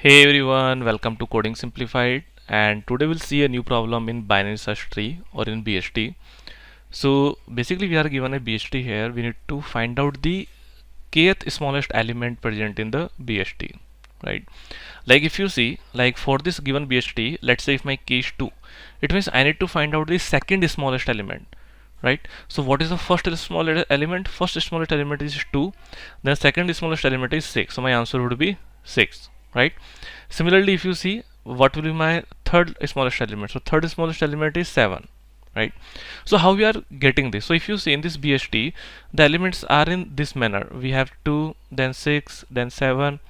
Hey everyone, welcome to Coding Simplified, and today we'll see a new problem in binary search tree or in BST. So basically we are given a BST here. We need to find out the kth smallest element present in the BST, right? Like if you see, like for this given BST, let's say if my key is 2, it means I need to find out the second smallest element, right? So what is the first smallest element? First smallest element is 2, then second smallest element is 6. So my answer would be 6, right? Similarly, if you see, what will be my third smallest element? So third smallest element is 7, right? So how we are getting this? So if you see in this BST, the elements are in this manner. We have 2, then 6, then 7,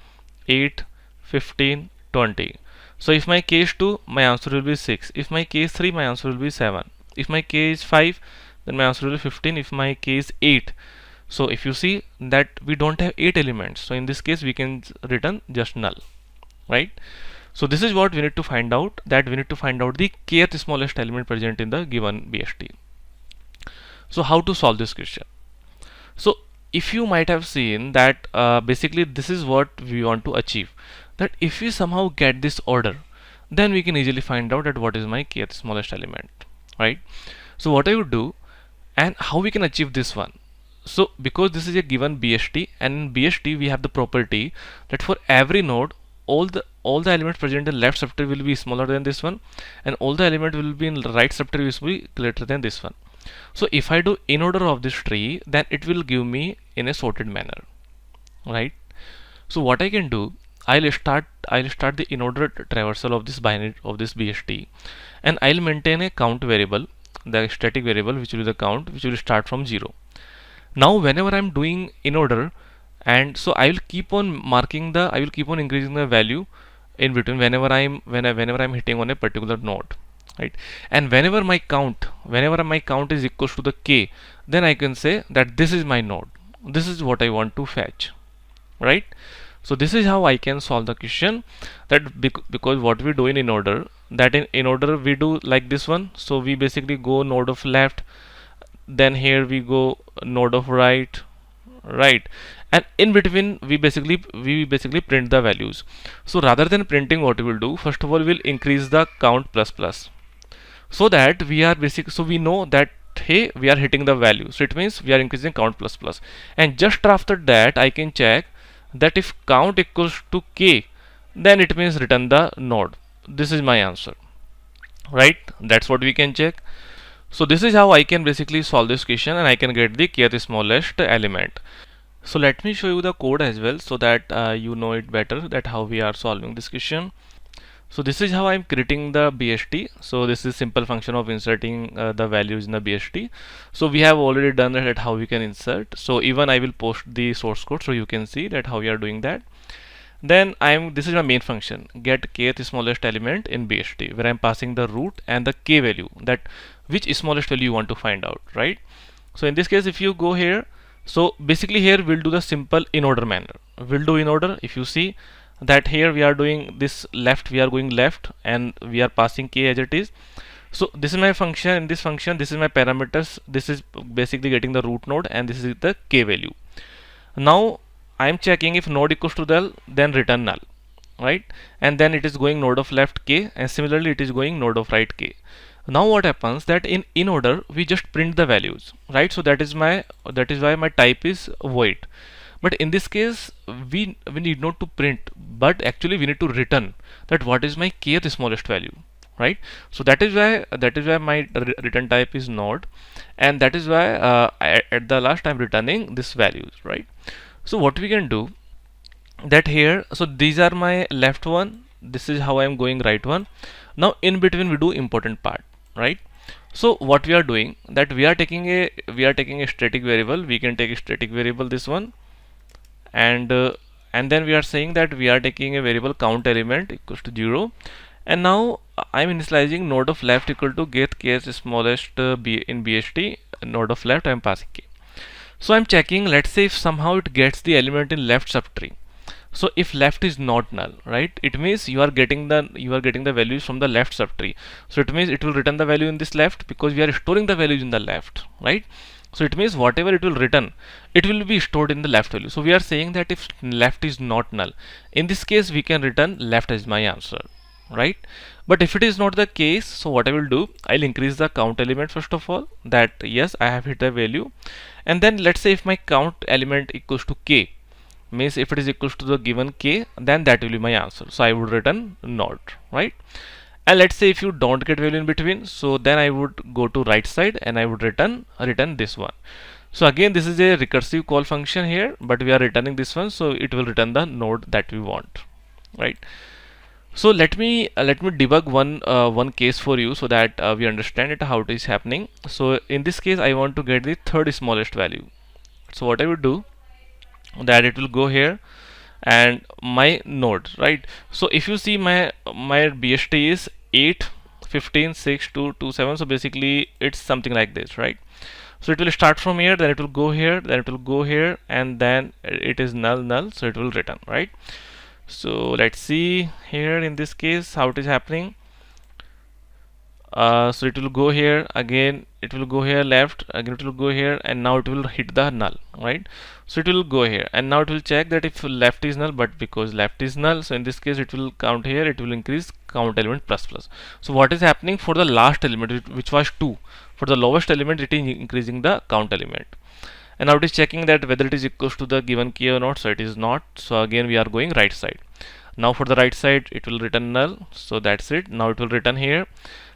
8, 15, 20. So if my k is 2, my answer will be 6. If my k is 3, my answer will be 7. If my k is 5, then my answer will be 15. If my k is 8, so if you see that we don't have 8 elements, so in this case we can return just null, right? So this is what we need to find out, that we need to find out the kth smallest element present in the given BST. So how to solve this question? So if you might have seen that basically this is what we want to achieve, that if we somehow get this order, then we can easily find out that what is my kth smallest element, right? So what I would do, and how we can achieve this one. So because this is a given BST, and in BST we have the property that for every node all the elements present in left subtree will be smaller than this one, and all the element will be in right subtree will be greater than this one. So if I do in order of this tree, then it will give me in a sorted manner, right? So what I can do, I'll start the in order traversal of this binary of this BST, and I'll maintain a count variable, the static variable which will be the count, which will start from 0. Now whenever I'm doing in order, and so I will keep on I will keep on increasing the value in between whenever I'm hitting on a particular node, right? And whenever my count is equals to the k, then I can say that this is my node, this is what I want to fetch, right? So this is how I can solve the question, that because what we do in order, that in order we do like this one. So we basically go node of left, then here we go node of right, and in between we basically print the values. So rather than printing, what we will do, first of all we'll increase the count plus plus, so that we know that hey, we are hitting the value, so it means we are increasing count plus plus. And just after that I can check that if count equals to k, then it means return the node. This is my answer, right? That's what we can check. So this is how I can basically solve this question, and I can get the kth smallest element. So let me show you the code as well, so that you know it better, that how we are solving this question. So this is how I'm creating the BST. So this is simple function of inserting the values in the BST. So we have already done that, at how we can insert. So even I will post the source code so you can see that how we are doing that. Then this is my main function, get kth smallest element in BST, where I'm passing the root and the k value, that which smallest value you want to find out, right? So in this case, if you go here, so basically here we'll do the simple in order manner. We'll do in order. If you see that here we are doing this left, we are going left, and we are passing k as it is. So this is my function. In this function, this is my parameters. This is basically getting the root node, and this is the k value. Now I am checking if node equals to null, then return null, right? And then it is going node of left k, and similarly it is going node of right k. Now what happens, that in order we just print the values, right? So that is why my type is void. But in this case we need not to print, but actually we need to return that what is my kth smallest value, right? So that is why my return type is node, and that is why at the last I'm returning this values, right? So what we can do, that here, so these are my left one, this is how I am going right one. Now in between we do important part, right? So what we are doing, that we are taking a static variable. We can take a static variable, this one, and then we are saying that we are taking a variable count element equals to 0, and now I'm initializing node of left equal to get kth smallest in BST, node of left I'm passing k. So I'm checking, let's say if somehow it gets the element in left subtree. So if left is not null, right, it means you are getting the values from the left subtree. So it means it will return the value in this left, because we are storing the values in the left, right? So it means whatever it will return, it will be stored in the left value. So we are saying that if left is not null, in this case we can return left as my answer, right? But if it is not the case, so what I will do, I'll increase the count element first of all, that yes, I have hit the value. And then let's say if my count element equals to k, means if it is equals to the given k, then that will be my answer. So I would return not, right? And let's say if you don't get value in between, so then I would go to right side and I would return this one. So again, this is a recursive call function here, but we are returning this one, so it will return the node that we want, right? So let me debug one case for you so that we understand it how it is happening. So in this case, I want to get the third smallest value. So what I would do, that it will go here and my node, right? So if you see my BST is 8 15 6 2 2 7, so basically it's something like this, right? So it will start from here, then it will go here, then it will go here, and then it is null, so it will return, right? So let's see here in this case how it is happening. So it will go here again, it will go here left, again it will go here, and now it will hit the null, right? So it will go here and now it will check that if left is null, but because left is null, so in this case it will count here, it will increase count element plus plus. So what is happening for the last element, which was 2, for the lowest element it is increasing the count element, and now it is checking that whether it is equals to the given key or not. So it is not, so again we are going right side. Now for the right side it will return null, so that's it. Now it will return here.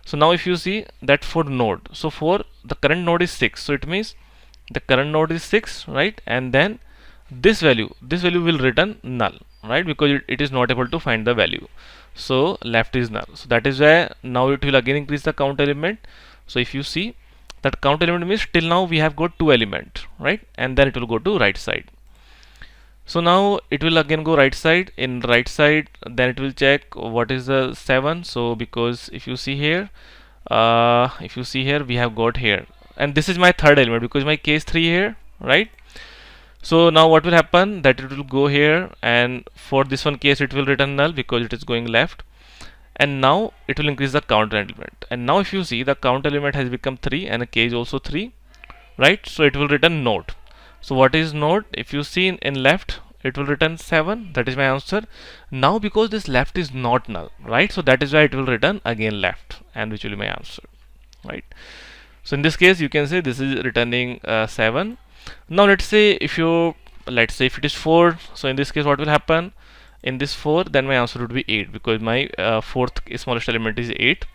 So now if you see that for node, so for the current node is 6, so it means the current node is 6, right? And then this value will return null, right? Because it is not able to find the value, so left is null. So that is why now it will again increase the count element. So if you see that count element means till now we have got 2 element, right? And then it will go to right side. So now it will again go right side. In right side, then it will check what is the 7. So because if you see here, we have got here, and this is my third element because my k is 3 here, right? So now what will happen, that it will go here, and for this one case it will return null because it is going left, and now it will increase the count element. And now if you see, the count element has become 3 and the k is also 3, right? So it will return node. So what is node? If you see in left, it will return 7. That is my answer. Now because this left is not null, right? So that is why it will return again left, and which will be my answer, right? So in this case you can say this is returning 7. Now let's say if it is 4, so in this case what will happen? In this 4, then my answer would be 8 because my fourth smallest element is 8.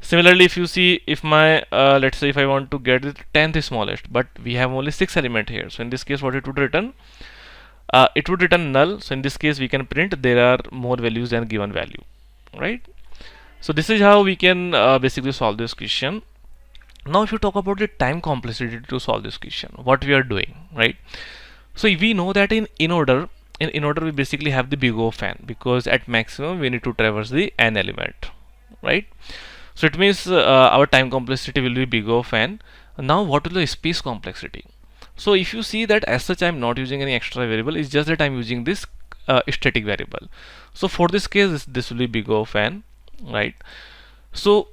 Similarly, if you see, if my let's say if I want to get the 10th smallest, but we have only 6 element here, so in this case what it would return? It would return null. So in this case we can print there are more values than given value, right? So this is how we can basically solve this question. Now if you talk about the time complexity to solve this question, what we are doing, right? So we know that in order we basically have the big O of n, because at maximum we need to traverse the n element, right? So it means our time complexity will be big O of n. Now what will the space complexity? So if you see that as such I am not using any extra variable, it's just that I am using this static variable. So for this case this will be big O of n, right? So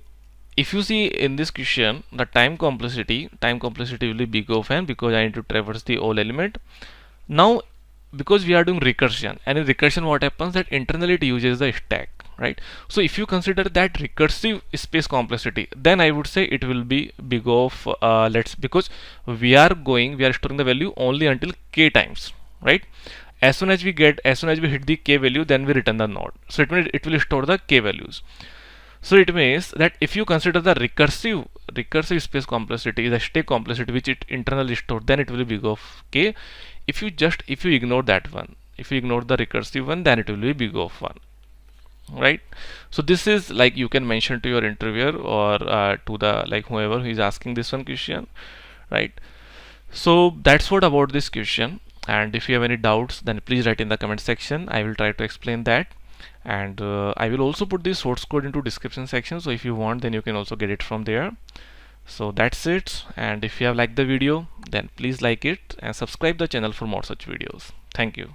if you see in this question, the time complexity will be big O of n because I need to traverse the whole element. Now because we are doing recursion, and in recursion what happens, that internally it uses the stack, right? So if you consider that recursive space complexity, then I would say it will be big O of because we are storing the value only until k times, right? As soon as we hit the k value, then we return the node. So it will store the k values. So it means that if you consider the recursive space complexity, the stack complexity which it internally stored, then it will be big O of k. If you ignore that one, if you ignore the recursive one, then it will be big O of 1, right? So this is like you can mention to your interviewer or to the whoever who is asking this one question, right? So that's what about this question, and if you have any doubts, then please write in the comment section. I will try to explain that, and I will also put the source code into description section, so if you want, then you can also get it from there. So that's it, and if you have liked the video, then please like it and subscribe the channel for more such videos. Thank you.